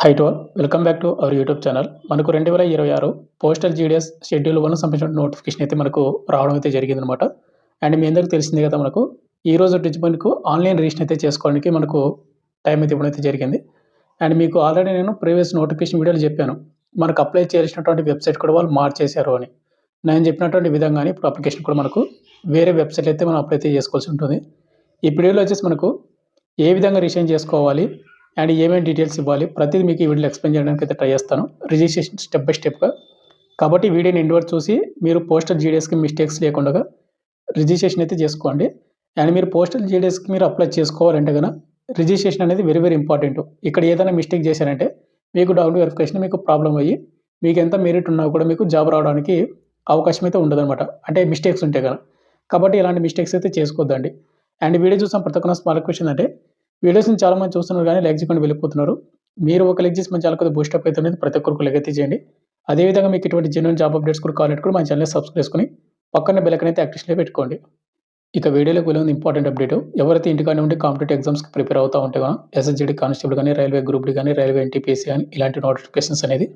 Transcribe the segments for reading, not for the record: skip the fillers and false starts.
High to all welcome back to our YouTube channel. మనకు 2026 postal GDS schedule 1 సంబంధించిన notification అయితే మనకు రావడం అయితే జరిగిందనమాట. అండ్ మీ అందరికీ తెలిసిందే కదా, మనకు ఈ రోజు నుంచి మనకు ఆన్లైన్ రిజిస్ట్రేషన్ అయితే చేసుకోవడానికి మనకు టైం అయితే ఇవ్వడం అయితే జరిగింది. అండ్ మీకు ఆల్రెడీ నేను ప్రీవియస్ నోటిఫికేషన్ వీడియోలో చెప్పాను, మనకు అప్లై చేయాల్సినటువంటి వెబ్సైట్ కూడా వాళ్ళు మార్చేశారు అని. నేను చెప్పినటువంటి విధంగానే ఇప్పుడు అప్లికేషన్ కూడా మనకు వేరే వెబ్సైట్ అయితే మనం అప్లై అయితే చేసుకోవాల్సి ఉంటుంది. ఈ వీడియోలో వచ్చేసి మనకు ఏ విధంగా రిజిస్ట్రేషన్ చేసుకోవాలి అండ్ ఏమేమి డీటెయిల్స్ ఇవ్వాలి ప్రతిదీ మీకు ఈ వీడియోలో ఎక్స్ప్లెయిన్ చేయడానికి అయితే ట్రై చేస్తాను, రిజిస్ట్రేషన్ స్టెప్ బై స్టెప్గా. కాబట్టి వీడియోని ఎండ్ వరకు చూసి మీరు పోస్టల్ జీడీఎస్కి మిస్టేక్స్ లేకుండా రిజిస్ట్రేషన్ అయితే చేసుకోండి. అండ్ మీరు పోస్టల్ జీడీఎస్కి మీరు అప్లై చేసుకోవాలంటే కనుక రిజిస్ట్రేషన్ అనేది వెరీ వెరీ ఇంపార్టెంట్. ఇక్కడ ఏదైనా మిస్టేక్ చేశారంటే మీకు డౌన్ వెరిఫికేషన్ మీకు ప్రాబ్లం అయ్యి మీకు ఎంత మెరిట్ ఉన్నా కూడా మీకు జాబ్ రావడానికి అవకాశం అయితే ఉండదన్నమాట, అంటే మిస్టేక్స్ ఉంటాయి కదా. కాబట్టి ఇలాంటి మిస్టేక్స్ అయితే చేసుకోవద్దండి. అండ్ వీడియో చూసిన ప్రతి ఒక్క స్మాల్ క్వశ్చన్ అంటే, వీడియోస్ని చాలామంది చూస్తున్నారు కానీ లైక్ చేయకుండా వెళ్ళిపోతున్నారు. మీరు ఒక లైక్ చేసి మన ఛానల్ కొద్దిగా బూస్టప్ అవుతుంది, ప్రతి ఒక్కరికి లైక్ అయితే చేయండి. అదేవిధంగా మీకు ఇటువంటి జెన్యూన్ జాబ్ అప్డేట్స్ కూడా కావాలంటే కూడా మన ఛానల్ సబ్స్క్రైబ్ చేసుకొని పక్కన బెల్ ఐకాన్ అయితే యాక్టివ్లో పెట్టుకోండి. ఇక వీడియోలోకి వెళ్ళే ఇంపార్టెంట్ అప్డేట్, ఎవరైతే ఇంటికాడ ఉండి కాంపిటేటివ్ ఎగ్జామ్స్కి ప్రిపేర్ అవుతూ ఉంటే ఎస్ఎస్జీడీ కానిస్టేబుల్ కానీ, రైల్వే గ్రూప్ డి కానీ, రైల్వే ఎన్టీపీసీ కానీ ఇలాంటి నోటిఫికేషన్స్ అనేది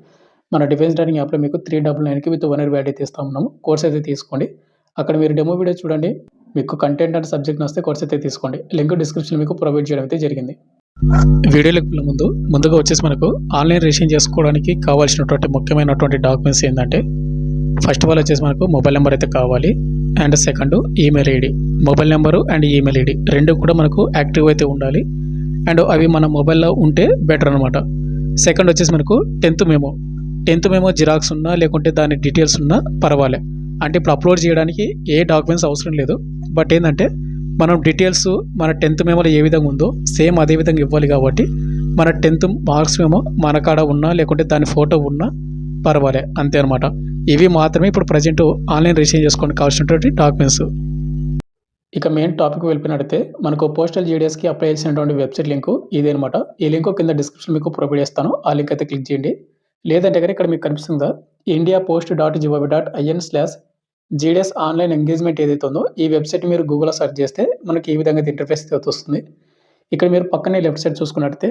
మన డిఫెన్స్ ట్రైనింగ్ యాప్లో మీకు 399కి విత్ 1 ఇయర్ వ్యాలిడిటీ ఇస్తూ ఉన్నాము. కోర్స్ అయితే తీసుకోండి. అక్కడ మీరు డెమో వీడియో చూడండి, మీకు కంటెంట్ అండ్ సబ్జెక్ట్ నస్తే కోర్స్ అయితే తీసుకోండి. లింక్ డిస్క్రిప్షన్ మీకు ప్రొవైడ్ చేయడం అయితే జరిగింది. వీడియోలోకి వెళ్ళే ముందుగా వచ్చేసి మనకు ఆన్లైన్ రిజిస్ట్రేషన్ చేసుకోవడానికి కావాల్సినటువంటి ముఖ్యమైనటువంటి డాక్యుమెంట్స్ ఏంటంటే, ఫస్ట్ ఆఫ్ ఆల్ వచ్చేసి మనకు మొబైల్ నెంబర్ అయితే కావాలి. And second email ID. Mobile number and email ID రెండు కూడా మనకు యాక్టివ్ అయితే ఉండాలి. అండ్ అవి మన మొబైల్లో ఉంటే బెటర్ అనమాట. సెకండ్ వచ్చేసి మనకు 10th మెమో జిరాక్స్ ఉన్నా లేకుంటే దాని డీటెయిల్స్ ఉన్నా పర్వాలే. అంటే ఇప్పుడు అప్లోడ్ చేయడానికి ఏ డాక్యుమెంట్స్ అవసరం లేదు. బట్ ఏంటంటే మనం డీటెయిల్స్ మన 10th మెమోలో ఏ విధంగా ఉందో సేమ్ అదే విధంగా ఇవ్వాలి. కాబట్టి మన 10th మార్క్స్ మెమో మన కాడ ఉన్నా లేకుంటే దాని ఫోటో ఉన్నా పర్వాలే, అంతే అనమాట. ఇవి మాత్రమే ఇప్పుడు ప్రజెంట్ ఆన్లైన్ రిజిస్ట్రేషన్ చేసుకోవడానికి కావాల్సినటువంటి డాక్యుమెంట్స్. ఇక మెయిన్ టాపిక్ వెళ్ళిపోయినట్టయితే, మనకు పోస్టల్ జీడీఎస్కి అప్లై చేసినటువంటి వెబ్సైట్ లింకు ఇదే అనమాట. ఈ లింక్ కింద డిస్క్రిప్షన్ మీకు ప్రొవైడ్ చేస్తాను, ఆ లింక్ అయితే క్లిక్ చేయండి. లేదంటే కానీ ఇక్కడ మీకు కనిపిస్తుందా, indiapost.gov.in/జీడీఎస్ ఆన్లైన్ ఎంగేజ్మెంట్ ఏదైతే ఉందో ఈ వెబ్సైట్ మీరు గూగుల్లో సెర్చ్ చేస్తే మనకి ఈ విధంగా ఇంటర్ఫేస్ అయితే వస్తుంది. ఇక్కడ మీరు పక్కనే లెఫ్ట్ సైడ్ చూసుకున్నట్టయితే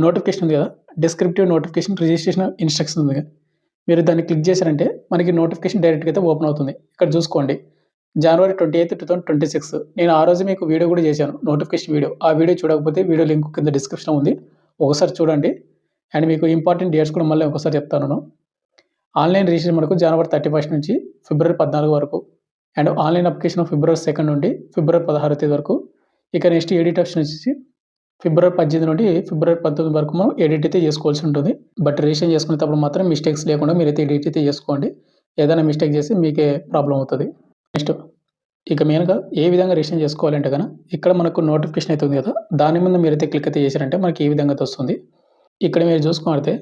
నోటిఫికేషన్ ఉంది కదా, డిస్క్రిప్టివ్ నోటిఫికేషన్ రిజిస్ట్రేషన్ ఇన్స్ట్రక్షన్ ఉంది కదా, మీరు దాన్ని క్లిక్ చేశారంటే మనకి నోటిఫికేషన్ డైరెక్ట్గా అయితే ఓపెన్ అవుతుంది. ఇక్కడ చూసుకోండి, January 28, 2026. నేను ఆ రోజు మీకు వీడియో కూడా చేశాను, నోటిఫికేషన్ వీడియో. ఆ వీడియో చూడకపోతే వీడియో లింక్ కింద డిస్క్రిప్షన్ ఉంది, ఒకసారి చూడండి. అండ్ మీకు ఇంపార్టెంట్ డేట్స్ కూడా మళ్ళీ ఒకసారి చెప్తాను. ఆన్లైన్ రిజిస్ట్రేషన్ మనకు January 31 నుంచి February 14 వరకు. అండ్ ఆన్లైన్ అప్లికేషన్ February 2 నుండి February 16 వరకు. ఇక నెక్స్ట్ ఎడిట్ ఆప్షన్ వచ్చేసి February 18 నుండి February 19 వరకు మనం ఎడిట్ అయితే చేసుకోవాల్సి ఉంటుంది. బట్ రిజిస్ట్రేషన్ చేసుకునేటప్పుడు మాత్రం మిస్టేక్స్ లేకుండా మీరైతే ఎడిట్ అయితే చేసుకోండి. ఏదైనా మిస్టేక్ చేసి మీకే ప్రాబ్లం అవుతుంది. నెక్స్ట్ ఇక మెయిన్గా ఏ విధంగా రిజిస్ట్రేషన్ చేసుకోవాలంటే కనుక, ఇక్కడ మనకు నోటిఫికేషన్ అయితే ఉంది కదా, దాని ముందు మీరైతే క్లిక్ అయితే చేశారంటే మనకి ఈ విధంగా అయితే వస్తుంది. ఇక్కడ మీరు చూసుకుంటే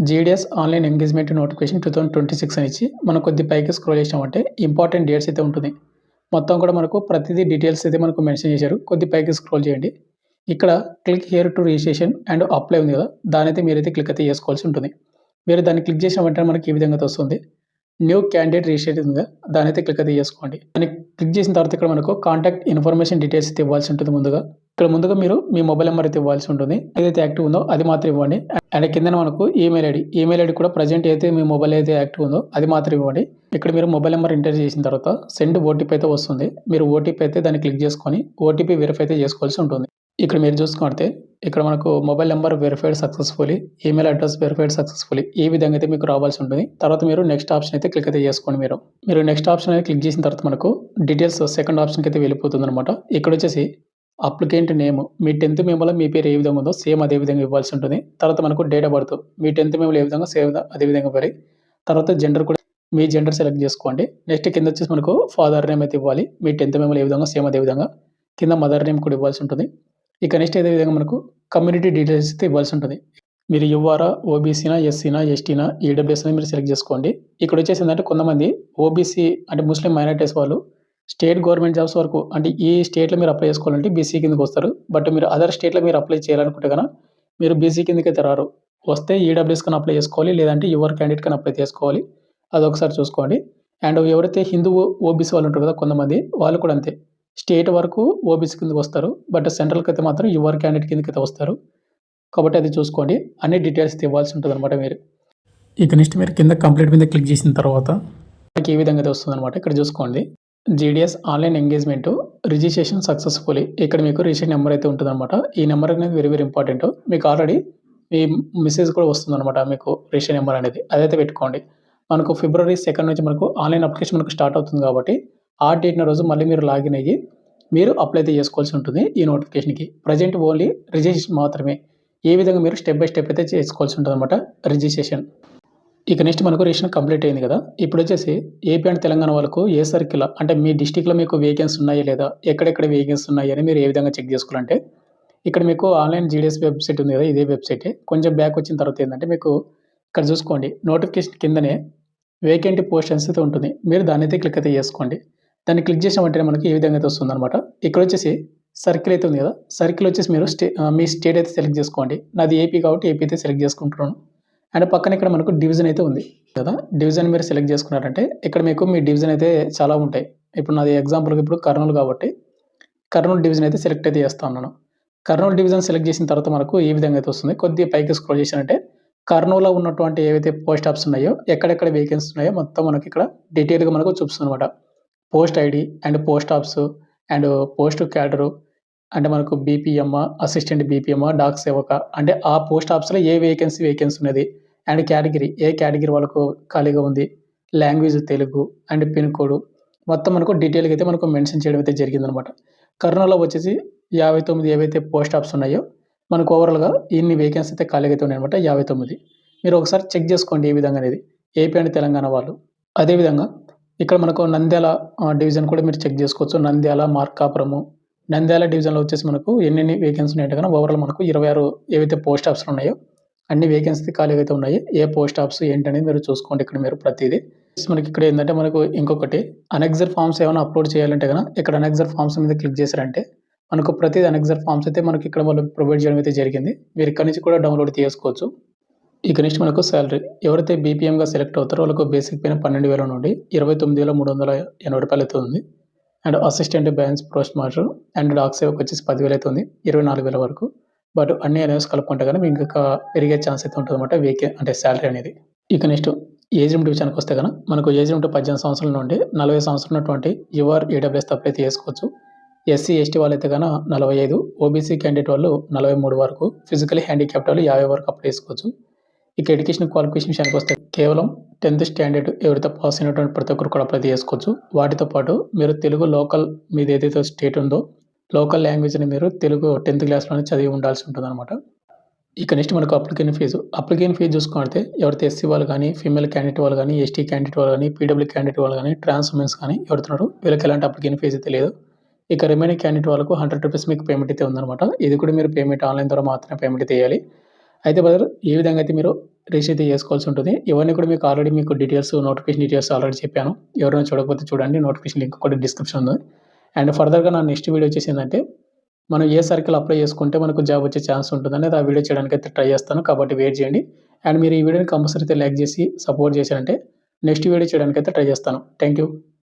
జీడీఎస్ ఆన్లైన్ ఎంగేజ్మెంట్ నోటిఫికేషన్ 2026 అని ఇచ్చి మనం కొద్ది పైకి స్క్రోల్ చేసామంటే ఇంపార్టెంట్ డేట్స్ అయితే ఉంటుంది. మొత్తం కూడా మనకు ప్రతిదీ డీటెయిల్స్ అయితే మనకు మెన్షన్ చేశారు. కొద్ది పైకి స్క్రోల్ చేయండి. ఇక్కడ click here to registration and apply ఉంది కదా, దాని అయితే మీరైతే క్లిక్ అయితే చేసుకోవాల్సి ఉంటుంది. మీరు దాన్ని క్లిక్ చేసిన వెంటనే మనకి ఈ విధంగా అయితే వస్తుంది. న్యూ క్యాండిడేట్ రిజిస్ట్రేషన్ ఉంది కదా, దాని అయితే క్లిక్ అయితే చేసుకోండి. దాన్ని క్లిక్ చేసిన తర్వాత ఇక్కడ మనకు కాంటాక్ట్ ఇన్ఫర్మేషన్ డీటెయిల్స్ అయితే ఇవ్వాల్సి ఉంటుంది. ముందుగా మీరు మీ మొబైల్ నెంబర్ అయితే ఇవ్వాల్సి ఉంటుంది. ఏదైతే యాక్టివ్ ఉందో అది మాత్రం ఇవ్వండి. అండ్ కింద మనకు ఈమెయిల్ ఐడి కూడా ప్రజెంట్ అయితే మీ మొబైల్ అయితే యాక్టివ్ ఉందో అది మాత్రం ఇవ్వండి. ఇక్కడ మీరు మొబైల్ నెంబర్ ఎంటర్ చేసిన తర్వాత సెండ్ ఓటీపీ అయితే వస్తుంది. మీరు ఓటీపీ అయితే దాన్ని క్లిక్ చేసుకొని ఓటీపీ వెరిఫై అయితే చేసుకోవాల్సి ఉంటుంది. ఇక్కడ మీరు చూసుకుంటే ఇక్కడ మనకు mobile number verified successfully, email address verified successfully, ఈ విధంగా అయితే మీకు రావాల్సి ఉంటుంది. తర్వాత మీరు నెక్స్ట్ ఆప్షన్ అయితే క్లిక్ అయితే చేసుకోండి. మీరు నెక్స్ట్ ఆప్షన్ అయితే క్లిక్ చేసిన తర్వాత మనకు డీటెయిల్స్ సెకండ్ ఆప్షన్కి అయితే వెళ్ళిపోతుంది అనమాట. ఇక్కడ వచ్చేసి అప్లికెంట్ నేమ్, మీ 10th మెమోలో మీ పేరు ఏ విధంగా ఉందో సేమ్ అదే విధంగా ఇవ్వాల్సి ఉంటుంది. తర్వాత మనకు date of birth, me 10th మెమోలో ఏ విధంగా సేమ్ అదే విధంగా ఇవ్వాలి. తర్వాత జెండర్ కూడా మీ జెండర్ సెలెక్ట్ చేసుకోండి. నెక్స్ట్ కింద వచ్చేసి మనకు ఫాదర్ నేమ్ అయితే ఇవ్వాలి. మీ 10th మెమోలో ఏ విధంగా సేమ్ అదే విధంగా కింద మదర్ నేమ్ కూడా ఇవ్వాల్సి ఉంటుంది. ఇక నెక్స్ట్ అదే విధంగా మనకు కమ్యూనిటీ డీటెయిల్స్ అయితే ఇవ్వాల్సి ఉంటుంది. మీరు యువరా, ఓబీసీనా, ఎస్సీనా, ఎస్టీనా, ఈడబ్ల్యూఎస్ అని మీరు సెలెక్ట్ చేసుకోండి. ఇక్కడ వచ్చేసి ఏంటంటే కొంతమంది ఓబీసీ అంటే ముస్లిం మైనారిటీస్ వాళ్ళు స్టేట్ గవర్నమెంట్ జాబ్స్ వరకు అంటే ఈ స్టేట్లో మీరు అప్లై చేసుకోవాలంటే బీసీ కిందకి వస్తారు. బట్ మీరు అదర్ స్టేట్లో మీరు అప్లై చేయాలనుకుంటే కనుక మీరు బీసీ కిందకి అయితే రారు. వస్తే ఈడబ్ల్యూఎస్ కన్నా అప్లై చేసుకోవాలి, లేదంటే యువర్ క్యాండిడేట్ కన్నా అప్లై చేసుకోవాలి. అదొకసారి చూసుకోండి. అండ్ ఎవరైతే హిందూ ఓబీసీ వాళ్ళు ఉంటారు కదా కొంతమంది, వాళ్ళు కూడా అంతే స్టేట్ వరకు ఓబీసీ కిందకి వస్తారు. బట్ సెంట్రల్కి అయితే మాత్రం యువర్ క్యాండిడేట్ కిందకి అయితే వస్తారు. కాబట్టి అది చూసుకోండి. అన్ని డీటెయిల్స్ ఇవ్వాల్సి ఉంటుందన్నమాట మీరు. ఇక నెక్స్ట్ మీరు కింద కంప్లీట్ మీద క్లిక్ చేసిన తర్వాత మనకి ఈ విధంగా అయితే వస్తుందన్నమాట. ఇక్కడ చూసుకోండి. GDS online engagement registration successfully. ఇక్కడ మీకు రిజిస్ట్రేషన్ నెంబర్ అయితే ఉంటుందన్నమాట. ఈ నెంబర్ అనేది వెరీ వెరీ ఇంపార్టెంట్. మీకు ఆల్రెడీ ఈ మెసేజ్ కూడా వస్తుందన్నమాట మీకు రిజిస్ట్రేషన్ నెంబర్ అనేది. అదైతే పెట్టుకోండి. మనకు ఫిబ్రవరి 2 నుంచి మనకు ఆన్‌లైన్ అప్లికేషన్ మనకు స్టార్ట్ అవుతుంది కాబట్టి, ఆ డేట్‌న రోజు మళ్ళీ మీరు లాగిన్ అయ్యి, మీరు అప్లై అయితే చేసుకోవాల్సి ఉంటుంది ఈ నోటిఫికేషన్‌కి. ప్రెజెంట్ ఓన్లీ రిజిస్ట్రేషన్ మాత్రమే. ఈ విధంగా మీరు స్టెప్ బై స్టెప్ అయితే చేసుకోవాల్సి ఉంటుందన్నమాట రిజిస్ట్రేషన్. ఇక నెక్స్ట్ మనకు రిజిస్ట్రేషన్ కంప్లీట్ అయింది కదా! ఇప్పుడొచ్చేసి ఏపీ అండ్ తెలంగాణ వాళ్ళకు ఏ సర్కిల్‌లో అంటే మీ డిస్ట్రిక్ట్‌లో మీకు వేకెన్సీ ఉన్నాయా లేదా? ఎక్కడెక్కడ వేకెన్సీ ఉన్నాయి అని మీరు ఏ విధంగా చెక్ చేసుకోవాలంటే, ఇక్కడ మీకు ఆన్‌లైన్ జీడీఎస్ వెబ్‌సైట్ ఉంది కదా! ఇదే వెబ్‌సైటే. కొంచెం బ్యాక్ వచ్చిన తర్వాత ఏందంటే మీకు ఇక్కడ చూసుకోండి. నోటిఫికేషన్ కిందనే వేకెంట్ పోస్టెన్స్ అయితే ఉంటుంది. మీరు దాన్నైతే క్లిక్ అయితే చేసుకోండి. దాన్ని క్లిక్ చేసిన వెంటనే మనకి ఈ విధంగా అయితే వస్తుందనమాట. ఇక్కడొచ్చేసి సర్కిల్ అయితే ఉంది కదా! సర్కిల్ వచ్చేసి మీరు మీ స్టేట్ అయితే సెలెక్ట్ చేసుకోండి. నాది ఏపీ కాబట్టి ఏపీ అయితే సెలెక్ట్ చేసుకుంటున్నాను. అండ్ పక్కన ఇక్కడ మనకు డివిజన్ అయితే ఉంది కదా! డివిజన్ మీరు సెలెక్ట్ చేసుకున్నారంటే ఇక్కడ మీకు మీ డివిజన్ అయితే చాలా ఉంటాయి. ఇప్పుడు నాది ఎగ్జాంపుల్‌గా ఇప్పుడు కర్నూలు కాబట్టి, కర్నూలు డివిజన్ అయితే సెలెక్ట్ అయితే చేస్తా ఉన్నాను. కర్నూలు డివిజన్ సెలెక్ట్ చేసిన తర్వాత మనకు ఈ విధంగా అయితే వస్తుంది. కొద్దిగా పైకి స్క్రోల్ చేశారంటే కర్నూలులో ఉన్నటువంటి ఏవైతే పోస్ట్ ఆఫీస్ ఉన్నాయో, ఎక్కడెక్కడ వేకెన్సీ ఉన్నాయో మొత్తం మనకిక్కడ డీటెయిల్‌గా మనకు చూపిస్తుందనమాట. Post ID and post office and post cadre అంటే మనకు బీపీఎమ్మా, అసిస్టెంట్ బీపీఎమ్మా, డాక్ సేవక అంటే ఆ పోస్ట్ ఆఫీస్‌లో ఏ వేకెన్సీ ఉన్నది. అండ్ కేటగిరీ ఏ కేటగిరీ వాళ్ళకు ఖాళీగా ఉంది. Language Telugu and pin code మొత్తం మనకు డీటెయిల్‌గా అయితే మనకు మెన్షన్ చేయడం అయితే జరిగిందనమాట. కర్నూలులో వచ్చేసి 59 ఏవైతే పోస్ట్ ఆఫీస్ ఉన్నాయో, మనకు ఓవరాల్‌గా ఇన్ని వేకెన్సీ అయితే ఖాళీగా అయితే ఉన్నాయన్నమాట 59. మీరు ఒకసారి చెక్ చేసుకోండి ఏ విధంగా అనేది. ఏపీ అండ్ తెలంగాణ వాళ్ళు. అదే విధంగా ఇక్కడ మనకు నంద్యాల డివిజన్ కూడా మీరు చెక్ చేసుకోవచ్చు. నంద్యాల, మార్కాపురము, నంద్యాల డివిజన్‌లో వచ్చేసి మనకు ఎన్నెన్ని వేకెన్సీ ఉన్నాయంటే గనక ఓవరాల్ మనకు 26 ఏవైతే పోస్ట్ ఆఫీస్‌లు ఉన్నాయో, అన్ని వేకెన్సీ ఖాళీగా అయితే ఉన్నాయి. ఏ పోస్ట్ ఆఫీస్ ఏంటనేది మీరు చూసుకోండి ఇక్కడ మీరు ప్రతీదీ. మనకి ఇక్కడ ఏందంటే మనకు ఇంకొకటి అనెక్సర్ ఫార్మ్స్ ఏమైనా అప్‌లోడ్ చేయాలంటే గన ఇక్కడ అనెక్సర్ ఫార్మ్స్ మీద క్లిక్ చేశారంటే మనకు ప్రతిది అనెక్సర్ ఫార్మ్స్ అయితే మనకి ఇక్కడ వాళ్ళు ప్రొవైడ్ చేయడం అయితే జరిగింది. మీరు ఇక్కడి నుంచి కూడా డౌన్‌లోడ్ చేసుకోవచ్చు. ఇక నెక్స్ట్ మనకు సాలరీ. ఎవరైతే బీపీఎంగా సెలెక్ట్ అవుతారో వాళ్ళకు బేసిక్ పైన 12,000 నుండి రూ. 29,380 అయితే ఉంది. And assistant branch post master and Dak Sevak వచ్చేసి 10,000 అయితే ఉంది. 24,000 వరకు. బట్ అన్ని అలవెన్స్ కలుపుకుంటే గనక మీకు ఇంకా పెరిగే ఛాన్స్ అయితే ఉంటదన్నమాట అంటే సాలరీ అనేది. ఇక నెక్స్ట్ ఏజ్ లిమిట్ విషయానికొస్తే గన మనకు ఏజ్ లిమిట్ 18 సంవత్సరాల నుండి 40 సంవత్సరాలు ఉన్నటువంటి యువర్ ఈడబ్ల్యూఎస్ అప్లై అయితే చేసుకోవచ్చు. ఎస్సీ, ఎస్టీ వాళ్ళైతే గన 45, ఓబీసీ క్యాండిడేట్ వాళ్ళు 43 వరకు, ఫిజికల్లీ హ్యాండిక్యాప్డ్ వాళ్ళు 50 వరకు అప్లై చేసుకోవచ్చు. ఇక ఎడ్యుకేషన్ క్వాలిఫికేషన్ విషయానికొస్తే కేవలం 10థ్ స్టాండర్డ్ ఎవరైతే పాస్ అయినటువంటి ప్రతి ఒక్కరు కూడా అప్లై చేసుకోవచ్చు. వాటితో పాటు మీరు తెలుగు లోకల్ మీది ఏదైతే స్టేట్ ఉందో, లోకల్ లాంగ్వేజ్‌ని మీరు తెలుగు 10థ్ క్లాస్‌లోనే చదివి ఉండాల్సి ఉంటుందనమాట. ఇక నెక్స్ట్ మనకు అప్లికేషన్ ఫీజు. అప్లికేషన్ ఫీజు చూసుకుంటే ఎవరైతే ఎస్సీ వాళ్ళు గానీ, ఫీమేల్ క్యాండిడేట్ వాళ్ళు గానీ, ఎస్టీ క్యాండిడేట్ వాళ్ళు గానీ, పీడబ్ల్యూ క్యాండిడేట్ వాళ్ళు గానీ, ట్రాన్స్ ఉమెన్స్ కానీ ఎవరైతే ఉన్నారో వీళ్ళకి ఎలాంటి అప్లికేషన్ ఫీజ్ అయితే లేదు. ఇక రిమైనింగ్ క్యాండిడేట్ వాళ్ళకు ₹100 మీకు పేమెంట్ అయితే ఉందనమాట. ఇది కూడా మీరు పేమెంట్ ఆన్‌లైన్ ద్వారా మాత్రమే పేమెంట్ అయితే చేయాలి. అయితే బ్రదర్ ఈ విధంగా అయితే మీరు రిజిస్టర్ అయితే చేసుకోవాల్సి ఉంటుంది. ఇవన్నీ కూడా మీకు ఆల్రెడీ మీకు డీటెయిల్స్ నోటిఫికేషన్ డీటెయిల్స్ ఆల్రెడీ చెప్పాను. ఎవరైనా చూడకపోతే చూడండి. నోటిఫికేషన్ లింక్ కూడా డిస్క్రిప్షన్ ఉంది. అండ్ ఫర్దర్‌గా నా నెక్స్ట్ వీడియో వచ్చేసి ఏందంటే మనం ఏ సర్కిల్ అప్లై చేసుకుంటే మనకు జాబ్ వచ్చే ఛాన్స్ ఉంటుందనేది ఆ వీడియో చేయడానికైతే ట్రై చేస్తాను. కాబట్టి వెయిట్ చేయండి. అండ్ మీరు ఈ వీడియోని కంపల్సరీ అయితే లైక్ చేసి సపోర్ట్ చేశారంటే నెక్స్ట్ వీడియో చేయడానికైతే ట్రై చేస్తాను. Thank you.